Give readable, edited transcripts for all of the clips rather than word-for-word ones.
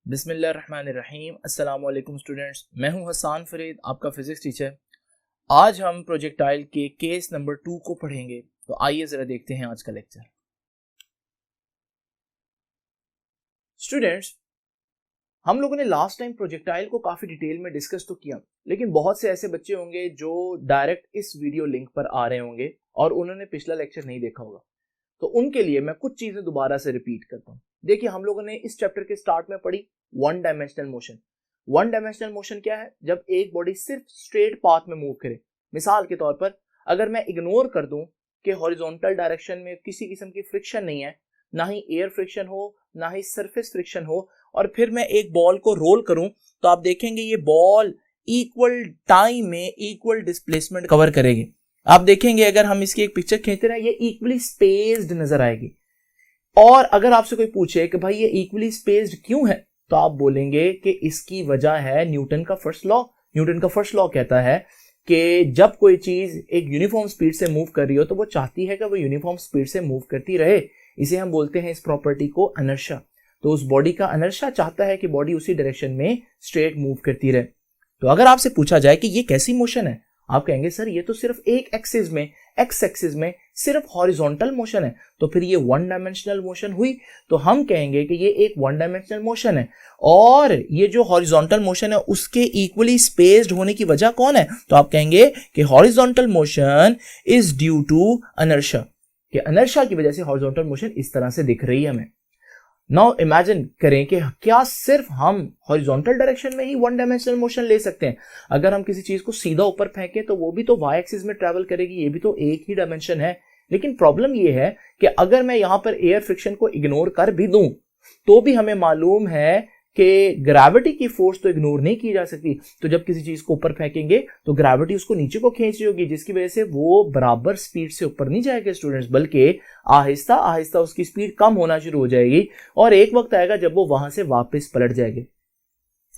बिस्मिल्लाहिर्रहमानिर्रहीम। अस्सलाम वालेकुम स्टूडेंट्स, मैं हूं हसन फरीद, आपका फिजिक्स टीचर। आज हम प्रोजेक्टाइल के केस नंबर 2 को पढ़ेंगे। तो आइए ज़रा देखते हैं आज का लेक्चर। स्टूडेंट्स, हम लोगों ने लास्ट टाइम प्रोजेक्टाइल को काफ़ी डिटेल में डिस्कस तो किया, लेकिन बहुत से ऐसे बच्चे होंगे जो डायरेक्ट इस वीडियो लिंक पर आ रहे होंगे और उन्होंने पिछला लेक्चर नहीं देखा होगा। तो उनके लिए मैं कुछ चीज़ें दोबारा से रिपीट करता हूँ। देखिए, हम लोगों ने इस चैप्टर के स्टार्ट में पढ़ी one dimensional motion. One dimensional motion क्या है? जब एक बॉडी सिर्फ स्ट्रेट पाथ में मूव करे। मिसाल के तौर पर अगर मैं इग्नोर कर दूं कि हॉरिजॉन्टल डायरेक्शन में किसी किस्म की फ्रिक्शन नहीं है, ना ही एयर फ्रिक्शन हो, ना ही सरफेस फ्रिक्शन हो, और फिर मैं एक बॉल को रोल करूं, तो आप देखेंगे ये बॉल इक्वल टाइम में इक्वल डिस्प्लेसमेंट कवर करेगी। आप देखेंगे अगर हम इसकी एक पिक्चर खींचते रहे, ये इक्वली स्पेस्ड नजर आएगी। और अगर आपसे कोई पूछे कि भाई ये इक्वली स्पेस्ड क्यों है, तो आप बोलेंगे कि इसकी वजह है न्यूटन का फर्स्ट लॉ। न्यूटन का फर्स्ट लॉ कहता है कि जब कोई चीज एक यूनिफॉर्म स्पीड से मूव कर रही हो तो वो चाहती है कि वो यूनिफॉर्म स्पीड से मूव करती रहे। इसे हम बोलते हैं इस प्रॉपर्टी को इनर्शिया। तो उस बॉडी का इनर्शिया चाहता है कि बॉडी उसी डायरेक्शन में स्ट्रेट मूव करती रहे। तो अगर आपसे पूछा जाए कि ये कैसी मोशन है, आप कहेंगे सर ये तो सिर्फ एक एक्सिस में, एक्स एक्सिस में सिर्फ हॉरिजॉन्टल मोशन है, तो फिर ये वन डायमेंशनल मोशन हुई। तो हम कहेंगे कि ये एक वन डायमेंशनल मोशन है, और ये जो हॉरिजॉन्टल मोशन है उसके इक्वली स्पेस्ड होने की वजह कौन है? तो आप कहेंगे कि horizontal motion is due to inertia, कि इनर्शिया की वजह से हॉरिजॉन्टल मोशन इस तरह से दिख रही है हमें। नाउ इमेजिन करें कि क्या सिर्फ हम हॉरिजॉन्टल डायरेक्शन में ही वन डायमेंशनल मोशन ले सकते हैं? अगर हम किसी चीज को सीधा ऊपर फेंकें तो वो भी तो वाई एक्सिस में ट्रैवल करेगी, ये भी तो एक ही डायमेंशन है। लेकिन प्रॉब्लम ये है कि अगर मैं यहां पर एयर फ्रिक्शन को इग्नोर कर भी दूं तो भी हमें मालूम है कि ग्रेविटी की फोर्स तो इग्नोर नहीं की जा सकती। तो जब किसी चीज को ऊपर फेंकेंगे तो ग्रेविटी उसको नीचे को खींच रही होगी, जिसकी वजह से वो बराबर स्पीड से ऊपर नहीं जाएगा स्टूडेंट्स, बल्कि आहिस्ता आहिस्ता उसकी स्पीड कम होना शुरू हो जाएगी, और एक वक्त आएगा जब वो वहां से वापस पलट जाएगी।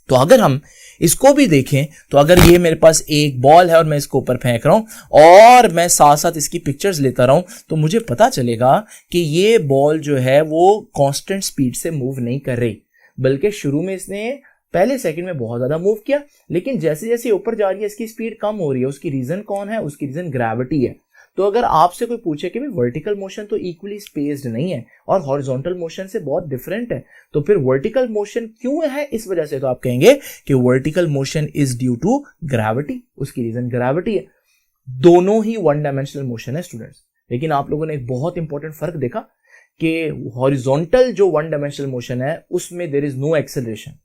तो अगर हम इसको भी देखें तो अगर ये मेरे पास एक बॉल है और मैं इसको ऊपर फेंक रहा हूं और मैं साथ साथ इसकी पिक्चर्स लेता रहूं, तो मुझे पता चलेगा कि ये बॉल जो है वो कांस्टेंट स्पीड से मूव नहीं कर रही, बल्कि शुरू में इसने पहले सेकंड में बहुत ज्यादा मूव किया, लेकिन जैसे जैसे ऊपर जा रही है इसकी स्पीड कम हो रही है। उसकी रीजन कौन है? उसकी रीजन ग्रेविटी है। तो अगर आपसे कोई पूछे कि वर्टिकल मोशन तो इक्वली स्पेस्ड नहीं है और हॉरिजॉन्टल मोशन से बहुत डिफरेंट है, तो फिर वर्टिकल मोशन क्यों है इस वजह से, तो आप कहेंगे कि vertical motion is due to gravity. उसकी रीजन ग्रेविटी है। दोनों ही वन डायमेंशनल मोशन है स्टूडेंट्स, लेकिन आप लोगों ने एक बहुत इंपॉर्टेंट फर्क देखा कि हॉरिजॉन्टल जो वन डायमेंशनल मोशन है उसमें there is no acceleration,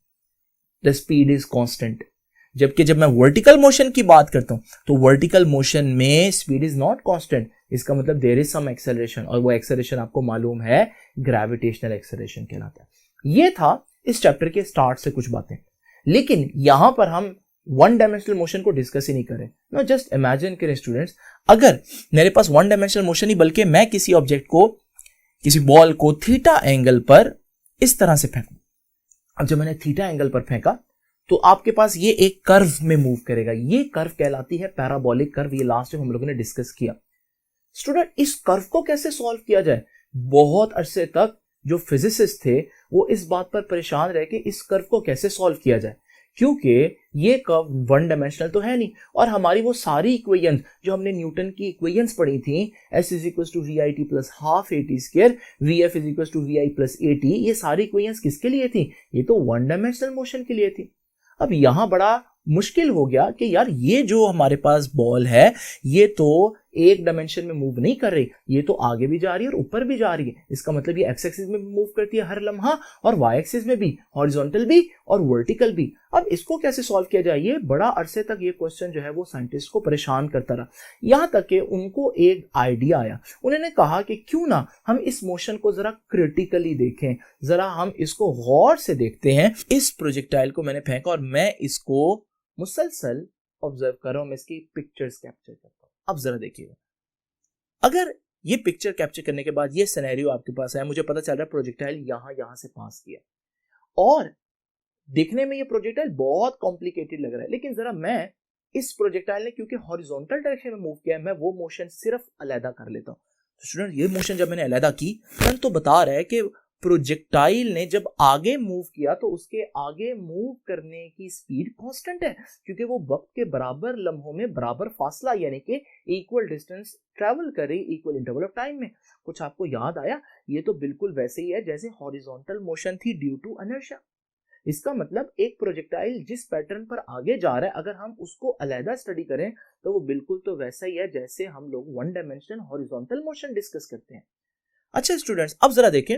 the speed is constant. जबकि जब मैं वर्टिकल मोशन की बात करता हूं तो वर्टिकल मोशन में स्पीड इज नॉट कांस्टेंट। इसका मतलब देयर इज सम एक्सेलरेशन, और वो एक्सेलरेशन आपको मालूम है ग्रेविटेशनल एक्सेलरेशन कहलाता है। ये था इस चैप्टर के स्टार्ट से कुछ बातें, लेकिन यहां पर हम वन डायमेंशनल मोशन को डिस्कस ही नहीं करें। नो, जस्ट इमेजिन करें स्टूडेंट्स, अगर मेरे पास वन डायमेंशनल मोशन ही बल्कि मैं किसी ऑब्जेक्ट को, किसी बॉल को थीटा एंगल पर इस तरह से फेंकूं। अब जब मैंने थीटा एंगल पर फेंका तो आपके पास ये एक कर्व में मूव करेगा। ये कर्व कहलाती है पैराबोलिक कर्व। ये लास्ट टाइम हम लोगों ने डिस्कस किया। स्टूडेंट, इस कर्व को कैसे सॉल्व किया जाए? बहुत अरसे तक जो फिजिसिस्ट थे वो इस बात पर परेशान रहे कि इस कर्व को कैसे सॉल्व किया जाए, क्योंकि ये कर्व वन डायमेंशनल तो है नहीं, और हमारी वो सारी इक्वेशंस जो हमने न्यूटन की इक्वेशंस पढ़ी थी, S is equal to V I T plus half A T square, V F is equal to V I plus A T, ये सारी इक्वेशंस किसके लिए थी? ये तो वन डायमेंशनल मोशन के लिए थी। अब यहां बड़ा मुश्किल हो गया कि यार ये जो हमारे पास बॉल है ये तो एक डायमेंशन में मूव नहीं कर रही, ये तो आगे भी जा रही है और ऊपर भी जा रही है। इसका मतलब ये एक्स एक्सिस में मूव करती है हर लम्हा, और वाई एक्सिस में भी, हॉरिजॉन्टल भी और वर्टिकल भी। अब इसको कैसे सॉल्व किया जाए? ये बड़ा अरसे तक ये क्वेश्चन जो है वो साइंटिस्ट को परेशान करता रहा, यहां तक कि उनको एक आइडिया आया। उन्होंने कहा कि क्यों ना हम इस मोशन को जरा क्रिटिकली देखें, जरा हम इसको गौर से देखते हैं। इस प्रोजेक्टाइल को मैंने फेंका और मैं इसको मुसलसल ऑब्जर्व कर रहा हूं, मैं इसकी पिक्चर्स कैप्चर करता हूं। अब जरा देखिएगा, अगर ये पिक्चर कैप्चर करने के बाद ये सिनेरियो आपके पास है, मुझे पता चल रहा है प्रोजेक्टाइल यहां से पास किया, और देखने में ये प्रोजेक्टाइल बहुत कॉम्प्लिकेटेड लग रहा है, लेकिन जरा मैं इस प्रोजेक्टाइल ने क्योंकि हॉरिजॉन्टल डायरेक्शन में मूव किया है, मैं वो मोशन सिर्फ अलहदा कर लेता हूं। तो स्टूडेंट, ये मोशन जब मैंने अलहदा की, तब तो बता रहा है कि प्रोजेक्टाइल ने जब आगे मूव किया तो उसके आगे मूव करने की स्पीड कांस्टेंट है, क्योंकि वो वक्त के बराबर लम्हों में बराबर फासला यानी कि इक्वल डिस्टेंस ट्रैवल कर रही इक्वल इंटरवल ऑफ टाइम में। कुछ आपको याद आया? ये तो बिल्कुल वैसे ही है जैसे हॉरिजॉन्टल मोशन थी ड्यू टू इनर्शिया। इसका मतलब एक प्रोजेक्टाइल जिस पैटर्न पर आगे जा रहा है, अगर हम उसको अलग स्टडी करें तो वो बिल्कुल तो वैसा ही है जैसे हम लोग one dimensional horizontal motion discuss करते हैं। अच्छा स्टूडेंट्स, अब जरा देखें,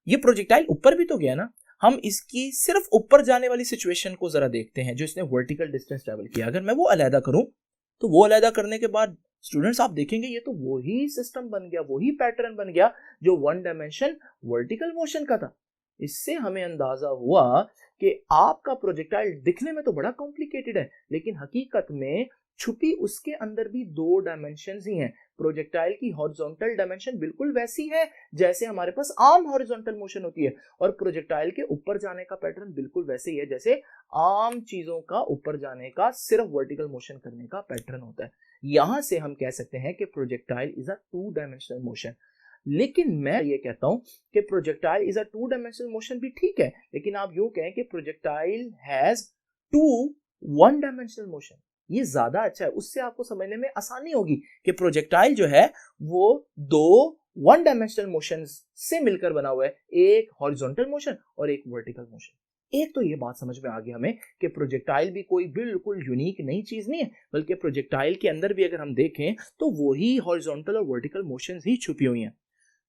ये प्रोजेक्टाइल ऊपर भी तो गया ना। हम इसकी सिर्फ ऊपर जाने वाली सिचुएशन को जरा देखते हैं जो इसने वर्टिकल डिस्टेंस ट्रैवल किया। अगर मैं वो अलग करूं तो वो अलग करने के बाद स्टूडेंट्स आप देखेंगे ये तो वही सिस्टम बन गया, वही पैटर्न बन गया जो वन डायमेंशन वर्टिकल मोशन का था। इससे हमें अंदाजा हुआ कि आपका प्रोजेक्टाइल दिखने में तो बड़ा कॉम्प्लिकेटेड है, लेकिन हकीकत में छुपी उसके अंदर भी दो डायमेंशंस ही हैं। प्रोजेक्टाइल की हॉरिजॉन्टल डायमेंशन बिल्कुल वैसी है जैसे हमारे पास आम हॉरिजॉन्टल मोशन होती है, और प्रोजेक्टाइल के ऊपर जाने का पैटर्न बिल्कुल वैसे ही है जैसे आम चीजों का ऊपर जाने का सिर्फ वर्टिकल मोशन करने का पैटर्न होता है। यहां से हम कह सकते हैं कि projectile is a two dimensional motion. लेकिन मैं ये कहता हूं कि projectile is a two dimensional motion भी ठीक है, लेकिन आप यूं कहें कि projectile has two one dimensional motion, ये ज्यादा अच्छा है। उससे आपको समझने में आसानी होगी कि प्रोजेक्टाइल जो है वो दो वन डायमेंशनल मोशन से मिलकर बना हुआ है, एक हॉरिजॉन्टल मोशन और एक वर्टिकल मोशन। एक तो ये बात समझ में आ गई हमें कि प्रोजेक्टाइल भी कोई बिल्कुल यूनिक नई चीज नहीं है, बल्कि प्रोजेक्टाइल के अंदर भी अगर हम देखें तो वही हॉरिजॉन्टल और वर्टिकल मोशन ही छुपी हुई हैं।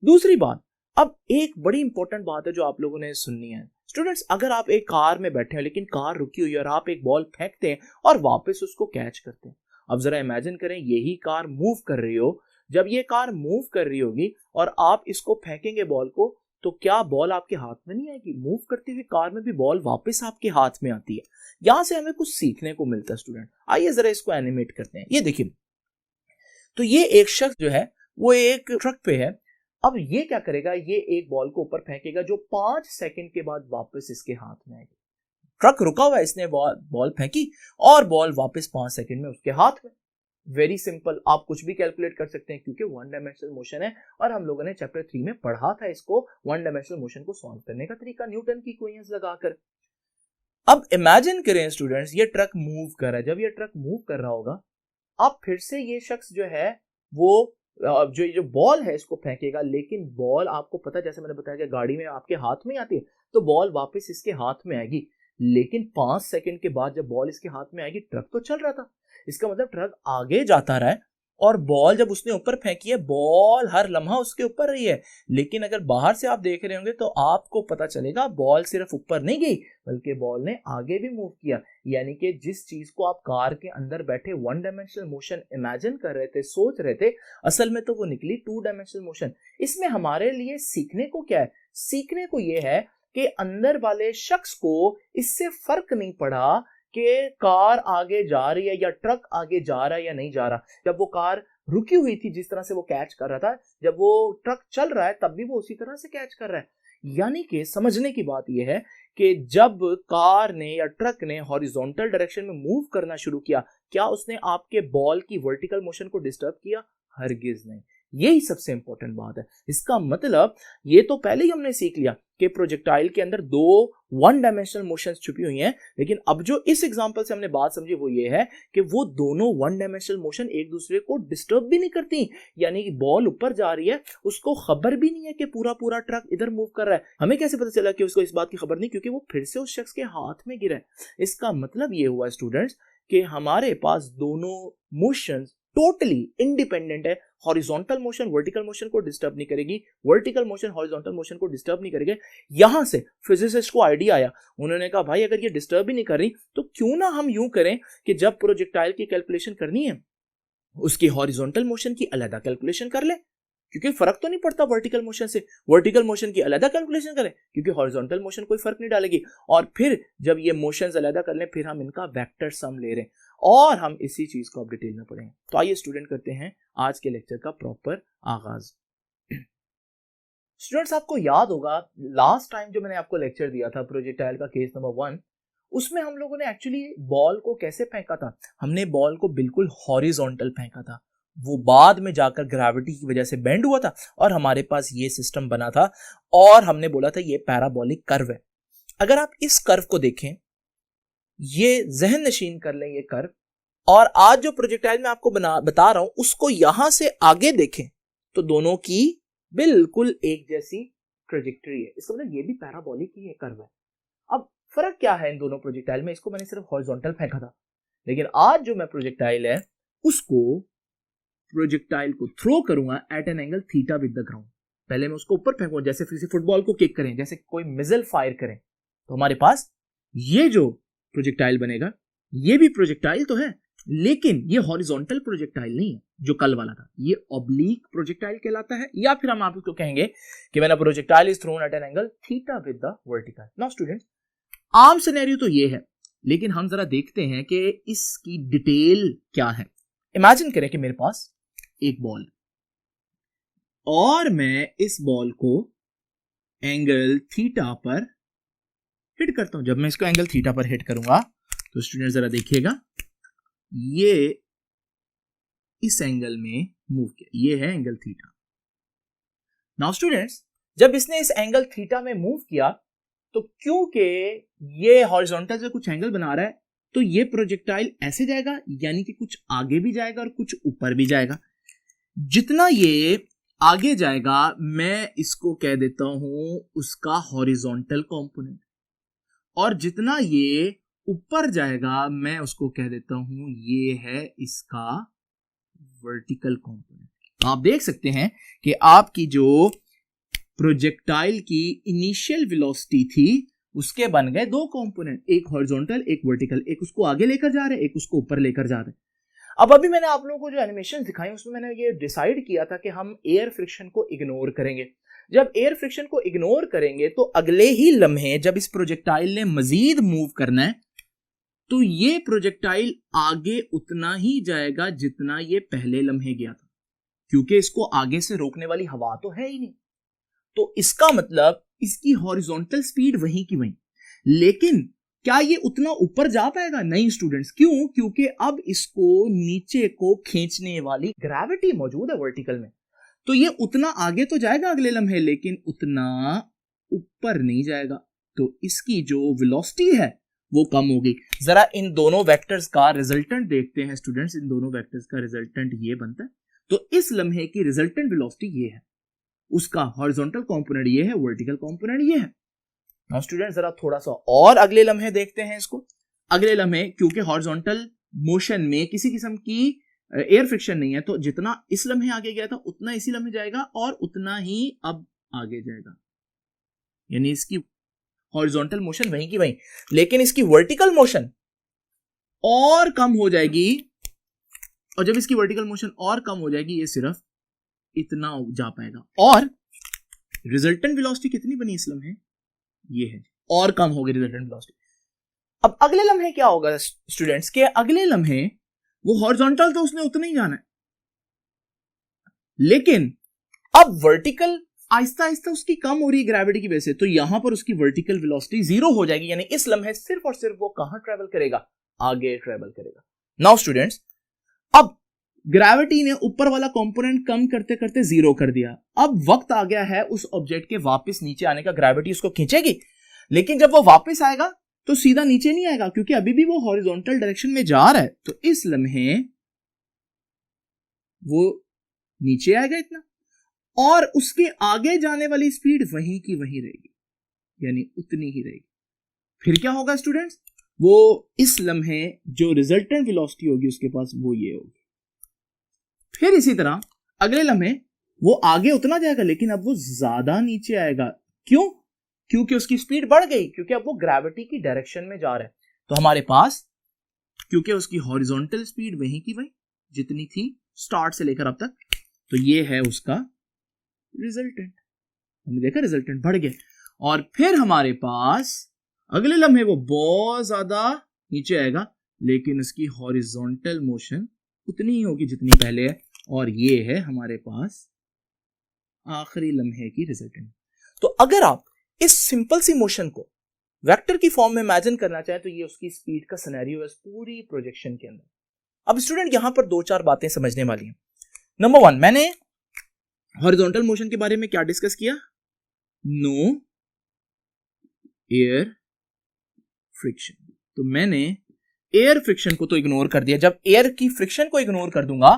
दूसरी बात, अब एक बड़ी इंपॉर्टेंट बात है जो आप लोगों ने सुननी है स्टूडेंट्स। अगर आप एक कार में बैठे हैं लेकिन कार रुकी हुई है और आप एक बॉल फेंकते हैं और वापस उसको कैच करते हैं, अब जरा इमेजिन करें यही कार मूव कर रही हो। जब ये कार मूव कर रही होगी और आप इसको फेंकेंगे बॉल को, तो क्या बॉल आपके हाथ में नहीं आएगी? मूव करती हुई कार में भी बॉल वापस आपके हाथ में आती है। यहां से हमें कुछ सीखने को मिलता है स्टूडेंट। आइए जरा इसको एनिमेट करते हैं। ये देखिए, तो ये एक शख्स जो है वो एक ट्रक पे है। अब ये क्या करेगा, ये एक बॉल को ऊपर फेंकेगा जो 5 सेकंड के बाद वापस इसके हाथ में आएगी। ट्रक रुका हुआ है, इसने बॉल फेंकी और बॉल वापस 5 सेकंड में उसके हाथ में। वेरी सिंपल, आप कुछ भी कैलकुलेट कर सकते हैं क्योंकि वन डायमेंशनल मोशन है और हम लोगों ने चैप्टर 3 में पढ़ा था इसको, वन डायमेंशनल मोशन को सॉल्व करने का तरीका न्यूटन की इक्वेशंस लगाकर। अब इमेजिन करें स्टूडेंट्स, ये ट्रक मूव कर रहा है। जब ये ट्रक मूव कर रहा होगा, अब फिर से ये शख्स जो है वो जो बॉल है इसको फेंकेगा, लेकिन बॉल आपको पता, जैसे मैंने बताया कि गाड़ी में आपके हाथ में आती है, तो बॉल वापस इसके हाथ में आएगी। लेकिन 5 सेकंड के बाद जब बॉल इसके हाथ में आएगी, ट्रक तो चल रहा था, इसका मतलब ट्रक आगे जाता रहा है और बॉल जब उसने ऊपर फेंकी है, बॉल हर लम्हा उसके ऊपर रही है। लेकिन अगर बाहर से आप देख रहे होंगे तो आपको पता चलेगा बॉल सिर्फ ऊपर नहीं गई, बल्कि बॉल ने आगे भी मूव किया। यानी कि जिस चीज को आप कार के अंदर बैठे वन डायमेंशनल मोशन इमेजिन कर रहे थे, सोच रहे थे, असल में तो वो निकली टू डायमेंशनल मोशन। इसमें हमारे लिए सीखने को क्या है? सीखने को ये है कि अंदर वाले शख्स को इससे फर्क नहीं पड़ा कि कार आगे जा रही है या ट्रक आगे जा रहा है या नहीं जा रहा। जब वो कार रुकी हुई थी, जिस तरह से वो कैच कर रहा था, जब वो ट्रक चल रहा है तब भी वो उसी तरह से कैच कर रहा है। यानी कि समझने की बात यह है कि जब कार ने या ट्रक ने हॉरिजॉन्टल डायरेक्शन में मूव करना शुरू किया, क्या उसने आपके बॉल की वर्टिकल मोशन को डिस्टर्ब किया? हरगिज नहीं। यही सबसे इंपॉर्टेंट बात है। इसका मतलब ये तो पहले ही हमने सीख लिया कि प्रोजेक्टाइल के अंदर दो वन डायमेंशनल मोशंस छुपी हुई हैं, लेकिन अब जो इस एग्जांपल से हमने बात समझी वो ये है कि वो दोनों वन डायमेंशनल मोशन एक दूसरे को डिस्टर्ब भी नहीं करती। यानी कि बॉल ऊपर जा रही है, उसको खबर भी नहीं है कि पूरा पूरा ट्रक इधर मूव कर रहा है। हमें कैसे पता चला कि उसको इस बात की खबर नहीं? क्योंकि वो फिर से उस शख्स के हाथ में गिरा है। इसका मतलब ये हुआ स्टूडेंट्स कि हमारे पास दोनों मोशंस टोटली इंडिपेंडेंट है। हॉरिजॉन्टल मोशन वर्टिकल मोशन को डिस्टर्ब नहीं करेगी, वर्टिकल मोशन हॉरिजॉन्टल मोशन को डिस्टर्ब नहीं करेगी। यहां से फिजिसिस्ट को आइडिया आया, उन्होंने कहा भाई अगर ये डिस्टर्ब ही नहीं कर रही तो क्यों ना हम यूं करें कि जब प्रोजेक्टाइल की कैलकुलेशन करनी है उसकी हॉरिजॉन्टल मोशन की अलग कैलकुलेशन कर ले, क्योंकि फर्क तो नहीं पड़ता वर्टिकल मोशन से। वर्टिकल मोशन की अलग कैलकुलेशन करें क्योंकि हॉरिजॉन्टल मोशन कोई फर्क नहीं डालेगी। और फिर जब ये मोशंस अलग कर लें, फिर हम इनका वेक्टर सम ले रहे हैं और हम इसी चीज को अब डिटेल में पढ़ेंगे। तो आइए स्टूडेंट करते हैं आज के लेक्चर का प्रॉपर आगाज। स्टूडेंट्स आपको याद होगा लास्ट टाइम जो मैंने आपको लेक्चर दिया था प्रोजेक्टाइल का केस नंबर 1, उसमें हम लोगों ने एक्चुअली बॉल को कैसे फेंका था? हमने बॉल को बिल्कुल हॉरिजॉन्टल फेंका था। वो बाद में जाकर ग्रेविटी की वजह से बेंड हुआ था और हमारे पास ये सिस्टम बना था और हमने बोला था ये पैराबोलिक कर्व है। अगर आप इस कर्व को देखें, ये जहन नशीन कर लें ये कर्व, और आज जो प्रोजेक्टाइल मैं आपको बता रहा हूं उसको यहां से आगे देखें तो दोनों की बिल्कुल एक जैसी ट्रेजेक्टरी है। इसका मतलब ये भी पैराबोलिक ही है, कर्व है। अब फर्क क्या है इन दोनों प्रोजेक्टाइल में? इसको मैंने सिर्फ हॉरिजॉन्टल फेंका था, लेकिन आज जो मैं प्रोजेक्टाइल है उसको प्रोजेक्टाइल को थ्रो करूंगा at an angle theta with the ground. पहले मैं उसको ऊपर फेंकूंगा, जैसे किसी फुटबॉल को किक करें, जैसे कोई मिसाइल फायर करें, तो हमारे पास ये जो प्रोजेक्टाइल बनेगा ये भी प्रोजेक्टाइल तो है, लेकिन ये हॉरिजॉन्टल प्रोजेक्टाइल नहीं है जो कल वाला था, ये ऑब्लिक प्रोजेक्टाइल कहलाता है, या फिर हम आप इसको कहेंगे कि when a projectile is thrown at an angle theta with the vertical. Now students, आम सिनेरियो तो ये है, लेकिन हम जरा देखते हैं कि इसकी डिटेल क्या है। इमेजिन करें कि मेरे पास एक बॉल और मैं इस बॉल को एंगल थीटा पर हिट करता हूं। जब मैं इसको एंगल थीटा पर हिट करूंगा तो स्टूडेंट जरा देखिएगा, ये इस एंगल में मूव किया, ये है एंगल थीटा। नाउ स्टूडेंट्स, जब इसने इस एंगल थीटा में मूव किया तो क्योंकि ये हॉरिजॉन्टल से कुछ एंगल बना रहा है तो ये प्रोजेक्टाइल ऐसे जाएगा, यानी कि कुछ आगे भी जाएगा और कुछ ऊपर भी जाएगा। जितना ये आगे जाएगा मैं इसको कह देता हूं उसका हॉरिजॉन्टल कंपोनेंट, और जितना ये ऊपर जाएगा मैं उसको कह देता हूं ये है इसका वर्टिकल कंपोनेंट। आप देख सकते हैं कि आपकी जो प्रोजेक्टाइल की इनिशियल वेलोसिटी थी उसके बन गए दो कंपोनेंट, एक हॉरिजॉन्टल एक वर्टिकल, एक उसको आगे लेकर जा रहे, एक उसको ऊपर लेकर जा रहे। अब अभी मैंने आप लोगों को जो एनिमेशन दिखाई उसमें मैंने ये डिसाइड किया था कि हम एयर फ्रिक्शन को इग्नोर करेंगे। जब एयर फ्रिक्शन को इग्नोर करेंगे तो अगले ही लम्हे जब इस प्रोजेक्टाइल ने मजीद मूव करना है तो ये प्रोजेक्टाइल आगे उतना ही जाएगा जितना ये पहले लम्हे गया था, क्योंकि इसको आगे से रोकने वाली हवा तो है ही नहीं। तो इसका मतलब इसकी हॉरिजॉन्टल स्पीड वहीं की वहीं, लेकिन क्या ये उतना ऊपर जा पाएगा? नहीं स्टूडेंट्स। क्यों? क्योंकि अब इसको नीचे को खींचने वाली ग्रेविटी मौजूद है वर्टिकल में, तो ये उतना आगे तो जाएगा अगले लम्हे, लेकिन उतना ऊपर नहीं जाएगा। तो इसकी जो वेलोसिटी है वो कम होगी। जरा इन दोनों वेक्टर्स का रिजल्टेंट देखते हैं स्टूडेंट्स। इन दोनों वेक्टर्स का रिजल्टेंट ये बनता है, तो इस लम्हे की रिजल्टेंट वेलोसिटी ये है, उसका हॉरिजॉन्टल कंपोनेंट ये है, वर्टिकल कंपोनेंट ये है। नाउ स्टूडेंट जरा थोड़ा सा और अगले लम्हे देखते हैं इसको। अगले लम्हे, क्योंकि हॉरिजॉन्टल मोशन में किसी किस्म की एयर फ्रिक्शन नहीं है, तो जितना इस लम्हे आगे गया था उतना इसी लम्हे जाएगा और उतना ही अब आगे जाएगा, यानी इसकी हॉरिजॉन्टल मोशन वहीं की वहीं, लेकिन इसकी वर्टिकल मोशन और कम हो जाएगी। और जब इसकी वर्टिकल मोशन और कम हो जाएगी ये सिर्फ इतना जा पाएगा, और रिजल्टेंट वेलोसिटी कितनी बनी इस लम्हे? ये है, और कम हो गई रिजल्टेंट वेलोसिटी। अब अगले लम्हे क्या होगा स्टूडेंट्स के? अगले लम्हे वो हॉरिजॉन्टल तो उसने उतना ही जाना है, लेकिन अब वर्टिकल आहिस्ता आहिस्ता उसकी कम हो रही है ग्रेविटी की वजह से, तो यहां पर उसकी वर्टिकल वेलोसिटी जीरो हो जाएगी, यानी इस लम्हे सिर्फ और सिर्फ वो कहां ट्रेवल करेगा? आगे ट्रेवल करेगा। नाउ स्टूडेंट्स, अब ग्रेविटी ने ऊपर वाला कंपोनेंट कम करते करते जीरो कर दिया। अब वक्त आ गया है उस ऑब्जेक्ट के वापस नीचे आने का। ग्रेविटी उसको खींचेगी, लेकिन जब वो वापस आएगा तो सीधा नीचे नहीं आएगा, क्योंकि अभी भी वो हॉरिजॉन्टल डायरेक्शन में जा रहा है। तो इस लम्हे वो नीचे आएगा इतना, और उसके आगे जाने वाली स्पीड वहीं की वहीं रहेगी, यानी उतनी ही रहेगी। फिर क्या होगा स्टूडेंट्स? वो इस लम्हे जो रिजल्टेंट वेलोसिटी होगी उसके पास वो ये होगी। फिर इसी तरह अगले लम्हे वो आगे उतना जाएगा, लेकिन अब वो ज्यादा नीचे आएगा। क्यों? क्योंकि उसकी स्पीड बढ़ गई, क्योंकि अब वो ग्रेविटी की डायरेक्शन में जा रहा है। तो हमारे पास, क्योंकि उसकी हॉरिजॉन्टल स्पीड वहीं की वहीं जितनी थी स्टार्ट से लेकर अब तक, तो ये है उसका रिजल्टेंट। हमने देखा रिजल्टेंट बढ़ गया। और फिर हमारे पास अगले लम्हे वो बहुत ज्यादा नीचे आएगा, लेकिन उसकी हॉरिजॉन्टल मोशन उतनी ही होगी जितनी पहले है, और ये है हमारे पास आखिरी लम्हे की रिजल्टेंट। तो अगर आप इस सिंपल सी मोशन को वेक्टर की फॉर्म में इमेजिन करना चाहें तो ये उसकी स्पीड का सिनेरियो है इस पूरी प्रोजेक्शन के अंदर। अब स्टूडेंट यहां पर दो चार बातें समझने वाली हैं। नंबर 1 मैंने हॉरिजॉन्टल मोशन के बारे में क्या डिस्कस किया? No air friction. तो मैंने एयर फ्रिक्शन को तो इग्नोर कर दिया। जब एयर की फ्रिक्शन को इग्नोर कर दूंगा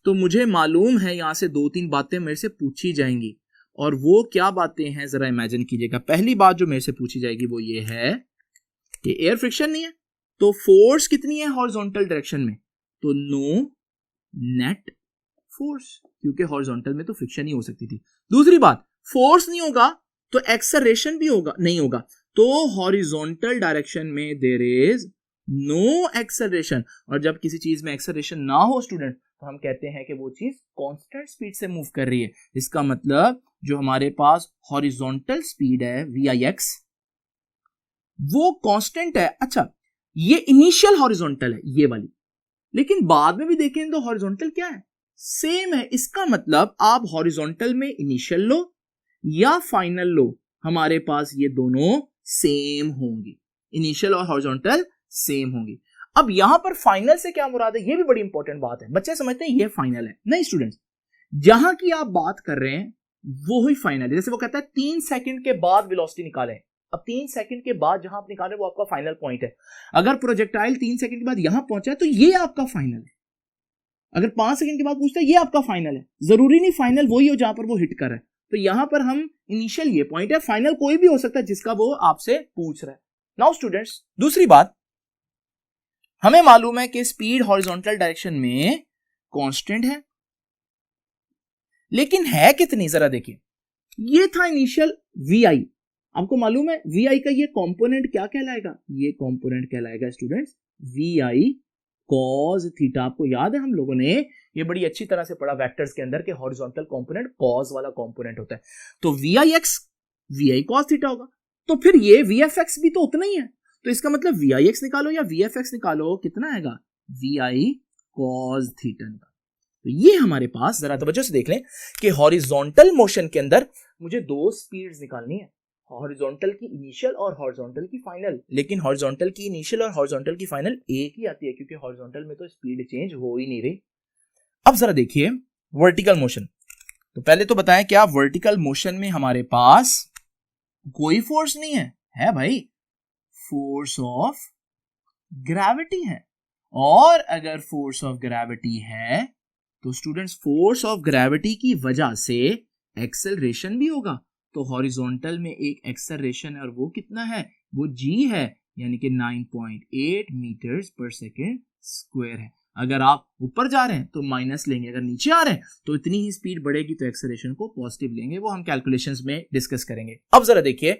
तो मुझे मालूम है यहां से 2-3 बातें मेरे से पूछी जाएंगी, और वो क्या बातें हैं जरा इमेजिन कीजिएगा। पहली बात जो मेरे से पूछी जाएगी वो ये है कि एयर फ्रिक्शन नहीं है तो फोर्स कितनी है हॉरिजॉन्टल डायरेक्शन में? तो नो नेट फोर्स, क्योंकि हॉरिजॉन्टल में तो फ्रिक्शन ही हो सकती थी। दूसरी बात, फोर्स नहीं होगा तो एक्सेलरेशन भी होगा नहीं होगा, तो हॉरिजॉन्टल डायरेक्शन में देयर इज नो एक्सेलरेशन। और जब किसी चीज में एक्सेलरेशन ना हो स्टूडेंट तो हम कहते हैं कि वो चीज कांस्टेंट स्पीड से मूव कर रही है। इसका मतलब जो हमारे पास हॉरिजॉन्टल स्पीड है VIX वो कांस्टेंट है। अच्छा, ये इनिशियल हॉरिजॉन्टल है ये वाली, लेकिन बाद में भी देखें तो हॉरिजॉन्टल क्या है? सेम है। इसका मतलब आप हॉरिजॉन्टल में इनिशियल लो या फाइनल लो, हमारे पास ये दोनों सेम होंगी। इनिशियल और हॉरिजॉन्टल सेम होंगी। अब यहां पर फाइनल से क्या मुराद है, ये भी बड़ी इंपॉर्टेंट बात है। बच्चे समझते हैं ये फाइनल है, नहीं स्टूडेंट्स, जहां की आप बात कर रहे हैं वो ही फाइनल है। जैसे वो कहता है 3 सेकंड के बाद वेलोसिटी निकालें। अब 3 सेकंड के बाद जहां आप निकाले वो आपका फाइनल पॉइंट है। अगर प्रोजेक्टाइल 3 सेकंड के बाद यहां पहुंचा है तो ये आपका फाइनल है। अगर 5 सेकंड के बाद पूछता है ये आपका फाइनल है। जरूरी नहीं फाइनल वही हो जहां पर वो हिट कर है। तो यहां पर हम इनिशियल ये पॉइंट है, फाइनल कोई भी हो सकता है जिसका वो आपसे पूछ रहा है। नाउ स्टूडेंट्स, दूसरी बात, हमें मालूम है कि स्पीड हॉरिजॉन्टल डायरेक्शन में कांस्टेंट है, लेकिन है कितनी जरा देखिए। ये था इनिशियल VI। आपको मालूम है VI का ये कंपोनेंट क्या कहलाएगा? ये कंपोनेंट कहलाएगा स्टूडेंट्स VI cos थीटा। आपको याद है हम लोगों ने ये बड़ी अच्छी तरह से पढ़ा वेक्टर्स के अंदर के हॉरिजॉन्टल कंपोनेंट cos वाला कंपोनेंट होता है। तो VIX VI cos थीटा होगा, तो फिर ये VFX भी तो उतना ही है। तो इसका मतलब VIX निकालो या VFX निकालो, कितना आएगा? VI cos थीटा निकालो। तो ये हमारे पास, जरा तवज्जो से देख लें कि हॉरिजॉन्टल मोशन के अंदर मुझे 2 स्पीड्स निकालनी है, हॉरिजॉन्टल की इनिशियल और हॉरिजॉन्टल की फाइनल। लेकिन हॉरिजॉन्टल की इनिशियल और हॉरिजॉन्टल की फाइनल एक ही आती है, क्योंकि हॉरिजॉन्टल में तो स्पीड चेंज हो ही नहीं रही। अब जरा देखिए वर्टिकल मोशन। तो पहले तो बताएं क्या वर्टिकल मोशन में हमारे पास कोई फोर्स नहीं है? है भाई, फोर्स ऑफ ग्रेविटी है। और अगर फोर्स ऑफ ग्रेविटी है तो स्टूडेंट्स फोर्स ऑफ ग्रेविटी की वजह से एक्सेलरेशन भी होगा। तो हॉरिजॉन्टल में एक एक्सेलरेशन है और वो कितना है? वो G है, यानी कि 9.8 मीटर्स पर सेकेंड स्क्वायर है। अगर आप ऊपर जा रहे हैं तो माइनस लेंगे, अगर नीचे आ रहे हैं तो इतनी ही स्पीड बढ़ेगी तो एक्सेलरेशन को पॉजिटिव लेंगे। वो हम कैलकुलेशंस में डिस्कस करेंगे। अब जरा देखिए,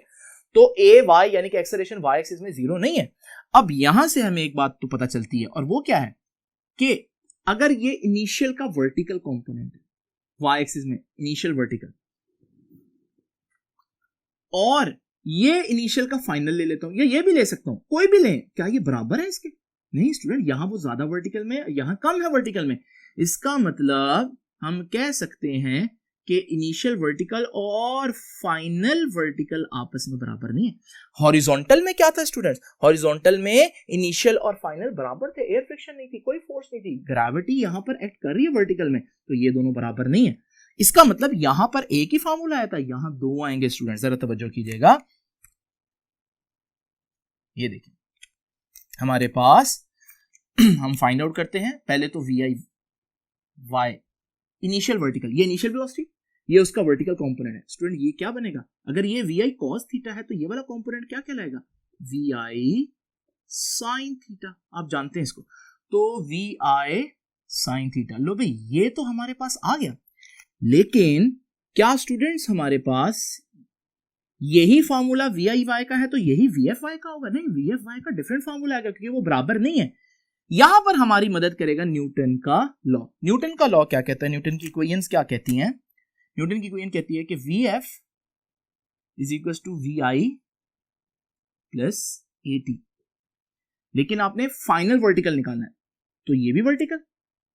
तो AY यानी कि एक्सेलरेशन Y एक्सिस में 0 नहीं है। अब यहां से हमें एक बात तो पता चलती है, और वो क्या है कि अगर ये इनिशियल का वर्टिकल कंपोनेंट है Y एक्सिस में, इनिशियल वर्टिकल, और ये इनिशियल का फाइनल ले लेता हूं या ये भी ले सकता हूं, कोई भी लें, क्या ये बराबर है इसके? नहीं स्टूडेंट, यहां वो ज्यादा वर्टिकल में, यहां कम है वर्टिकल में। इसका मतलब हम कह सकते हैं कि इनिशियल वर्टिकल और फाइनल वर्टिकल आपस में बराबर नहीं है। हॉरिजॉन्टल में क्या था स्टूडेंट्स? हॉरिजॉन्टल में इनिशियल और फाइनल बराबर थे, एयर फ्रिक्शन नहीं थी, कोई फोर्स नहीं थी, ग्रेविटी यहां पर एक्ट कर रही है वर्टिकल में, तो ये दोनों बराबर नहीं है। इसका मतलब यहां पर एक ही फार्मूला आया था, यहां 2 आएंगे स्टूडेंट्स, जरा तवज्जो कीजिएगा। ये देखिए हमारे पास हम फाइंड आउट करते हैं पहले तो VI इनिशियल वर्टिकल, ये इनिशियल वेलोसिटी, ये उसका वर्टिकल कंपोनेंट है। स्टूडेंट ये क्या बनेगा? अगर ये VI cos थीटा है तो ये वाला कंपोनेंट क्या कहलाएगा? VI sin theta. आप जानते हैं इसको, तो VI sin थीटा। लो भाई, ये तो हमारे पास आ गया। लेकिन क्या स्टूडेंट्स हमारे पास यही फार्मूला VIY का है तो यही VFY का होगा? नहीं, VFY का डिफरेंट फार्मूला आएगा क्योंकि वो बराबर नहीं है। यहां पर हमारी मदद करेगा न्यूटन का लॉ। न्यूटन का लॉ क्या कहता है? न्यूटन की इक्वेशंस क्या कहती हैं? न्यूटन की इक्वेशन कहती है कि VF is equal to VI plus AT। लेकिन आपने फाइनल वर्टिकल निकालना है, तो ये भी वर्टिकल,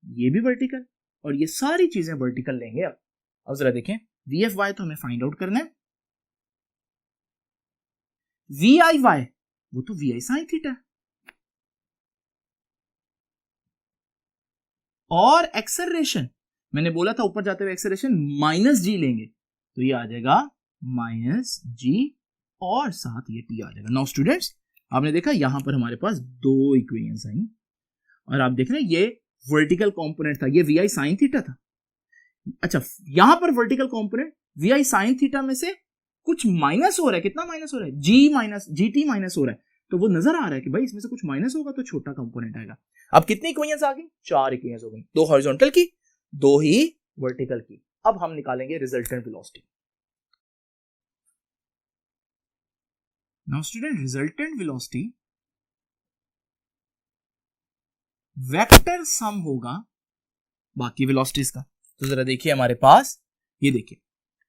ये भी वर्टिकल, और ये सारी चीजें वर्टिकल लेंगे। अब जरा देखें, VFY तो हमें फाइंड आउट करना है, VIY वो तो VI sin थीटा है, और एक्सेलरेशन मैंने बोला था ऊपर जाते हुए एक्सेलरेशन माइनस जी लेंगे, तो ये आ जाएगा माइनस जी और साथ ये टी आ जाएगा। नाउ स्टूडेंट्स, आपने देखा यहां पर हमारे पास दो इक्वेशंस आई और आप देख रहे हैं ये वर्टिकल कंपोनेंट था, ये वी आई साइन थीटा था। अच्छा, यहां पर vertical component we I sine theta में से कुछ माइनस हो रहा है। कितना माइनस हो रहा है? जी माइनस जी टी माइनस हो रहा है। तो वो नजर आ रहा है कि भाई इसमें से कुछ माइनस होगा तो छोटा कंपोनेंट आएगा। अब कितनी इक्वेशंस आ गई? 4 इक्वेशंस हो गई, 2 हॉरिजॉन्टल की, 2 ही वर्टिकल की। अब हम निकालेंगे resultant velocity. Now student, resultant velocity vector sum होगा बाकी वेलोसिटीज का। तो जरा देखिए हमारे पास, ये देखिए,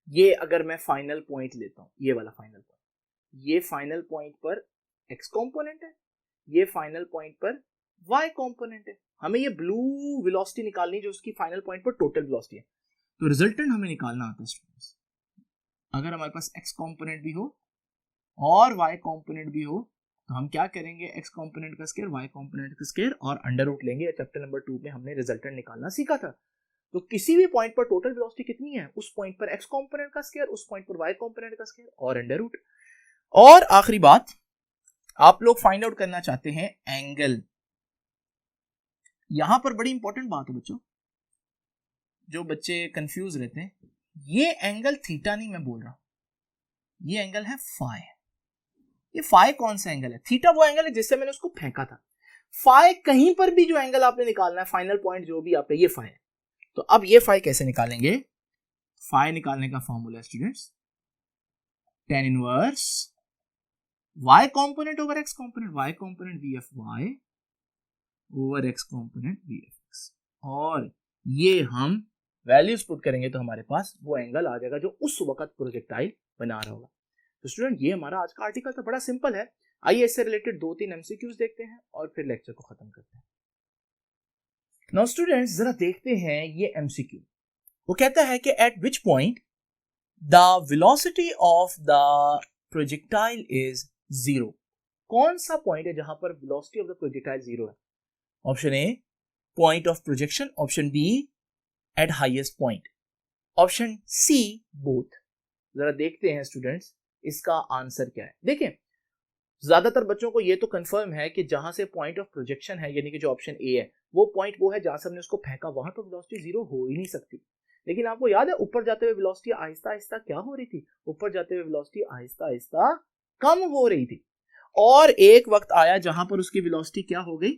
ये अगर मैं फाइनल पॉइंट लेता हूं, ये वाला फाइनल पॉइंट, ये फाइनल पॉइंट पर x कंपोनेंट है, ये फाइनल पॉइंट पर y कंपोनेंट है। हमें ये ब्लू वेलोसिटी निकालनी जो उसकी फाइनल पॉइंट पर टोटल वेलोसिटी है। तो रिजल्टेंट हमें निकालना आता है स्टूडेंट्स। अगर हमारे पास x कंपोनेंट भी हो और y कंपोनेंट भी हो तो हम क्या करेंगे? x कंपोनेंट का स्क्वायर, y कंपोनेंट का स्क्वायर और अंडर रूट लेंगे। चैप्टर नंबर 2 में हमने रिजल्टेंट निकालना सीखा था। तो किसी भी पॉइंट पर टोटल वेलोसिटी कितनी है, उस पॉइंट पर x कंपोनेंट का स्क्वायर, उस पॉइंट पर y कंपोनेंट का स्क्वायर और अंडर रूट। और आखिरी बात, आप लोग फाइंड आउट करना चाहते हैं एंगल। यहां पर बड़ी इंपॉर्टेंट बात है बच्चों, जो बच्चे कंफ्यूज रहते हैं, ये एंगल थीटा नहीं मैं बोल रहा, ये एंगल है फाई। ये फाई कौन सा एंगल है? थीटा वो एंगल है जिससे मैंने उसको फेंका था। फाई कहीं पर भी जो एंगल आपने निकालना है, फाइनल पॉइंट जो भी आपका, ये फाई है। तो अब ये फाई कैसे निकालेंगे? फाई निकालने का formula students, tan inverse y component over x component, y component vfy over x component vfx, और ये हम वैल्यूज पुट करेंगे तो हमारे पास वो एंगल आ जाएगा जो उस वक्त प्रोजेक्टाइल बना रहा होगा। तो स्टूडेंट, ये हमारा आज का आर्टिकल था, बड़ा सिंपल है। आइए इससे रिलेटेड 2-3 एमसीक्यूज देखते हैं और फिर लेक्चर को खत्म करते हैं। नाउ स्टूडेंट्स, जरा देखते हैं ये एमसीक्यू। वो कहता है कि eight which point the velocity of the projectile is 0। कौन सा पॉइंट है जहां पर वेलोसिटी ऑफ द प्रोजेक्टाइल 0 है? Option A point of projection, option B at highest point, option C both. जरा देखते हैं स्टूडेंट्स इसका आंसर क्या है। देखें, ज्यादातर बच्चों को ये तो कंफर्म है कि जहां से पॉइंट ऑफ प्रोजेक्शन है, यानी कि जो ऑप्शन ए है, वो पॉइंट वो है जहां से हमने उसको फेंका, वहां तो वेलोसिटी 0 हो ही नहीं सकती। लेकिन आपको याद है ऊपर जाते हुए वेलोसिटी आहिस्ता आहिस्ता क्या हो रही थी? ऊपर जाते हुए वेलोसिटी आहिस्ता आहिस्ता कम हो रही थी, और एक वक्त आया जहां पर उसकी वेलोसिटी क्या हो गई?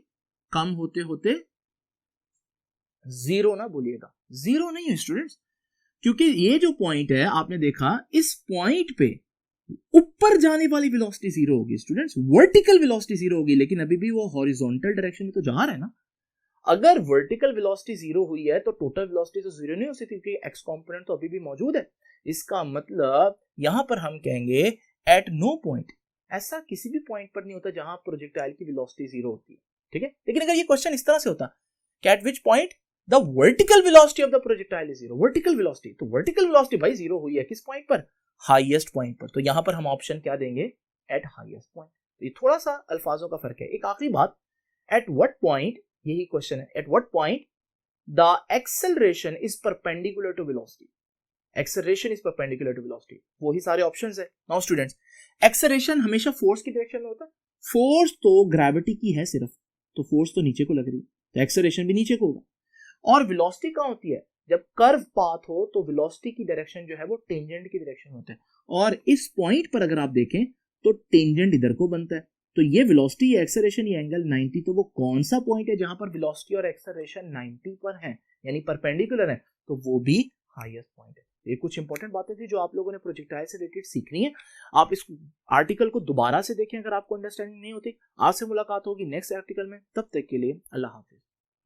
कम होते होते 0 ना भूलिएगा, 0 नहीं है स्टूडेंट्स, क्योंकि ये जो पॉइंट है आपने देखा, इस पॉइंट पे ऊपर जाने वाली वेलोसिटी 0 होगी स्टूडेंट्स, वर्टिकल वेलोसिटी 0 होगी, लेकिन अभी भी वो हॉरिजॉन्टल डायरेक्शन में तो जा रहा है ना। अगर वर्टिकल वेलोसिटी 0 हुई है तो टोटल वेलोसिटी तो 0 नहीं हो सकती, क्योंकि x कंपोनेंट तो अभी भी मौजूद है। इसका मतलब यहां पर हम कहेंगे एट नो पॉइंट, ऐसा किसी भी पॉइंट पर नहीं होता जहां प्रोजेक्टाइल की वेलोसिटी 0 होती है, ठीक है। लेकिन अगर ये क्वेश्चन इस तरह से होता कि eight which point the vertical velocity of the projectile is 0, vertical velocity, तो वर्टिकल वेलोसिटी भाई 0 हुई है किस पॉइंट पर? हाईएस्ट पॉइंट पर। तो यहां पर हम ऑप्शन क्या देंगे? Eight highest point. तो ये थोड़ा सा अल्फाजों का फर्क है। एक आखिरी बात, एट व्हाट पॉइंट, यही क्वेश्चन है, at what point the acceleration is perpendicular to velocity. Acceleration is perpendicular to velocity, वही सारे ऑप्शंस है। नाउ स्टूडेंट्स, एक्सेलरेशन हमेशा फोर्स की डायरेक्शन में होता है। फोर्स तो ग्रेविटी की है सिर्फ, तो फोर्स तो नीचे को लग रही है, तो एक्सेलरेशन भी नीचे को होगा। और वेलोसिटी कहां होती है? जब कर्व पाथ हो तो वेलोसिटी की डायरेक्शन जो है वो टेंजेंट की डायरेक्शन होता है, और इस पॉइंट पर अगर आप देखें तो टेंजेंट इधर को बनता है। तो ये वेलोसिटी, ये एक्सेलरेशन, ये एंगल 90, तो वो कौन सा पॉइंट है जहां पर वेलोसिटी और एक्सेलरेशन 90 पर है, यानी परपेंडिकुलर है? तो वो भी हाईएस्ट पॉइंट है। ये कुछ इंपॉर्टेंट बातें थी जो आप लोगों ने प्रोजेक्टाइल से रिलेटेड सीखनी है। आप इस आर्टिकल को दोबारा से देखें अगर आपको अंडरस्टैंडिंग नहीं होती। आज से मुलाकात होगी नेक्स्ट आर्टिकल में, तब तक के लिए अल्लाह हाफिज।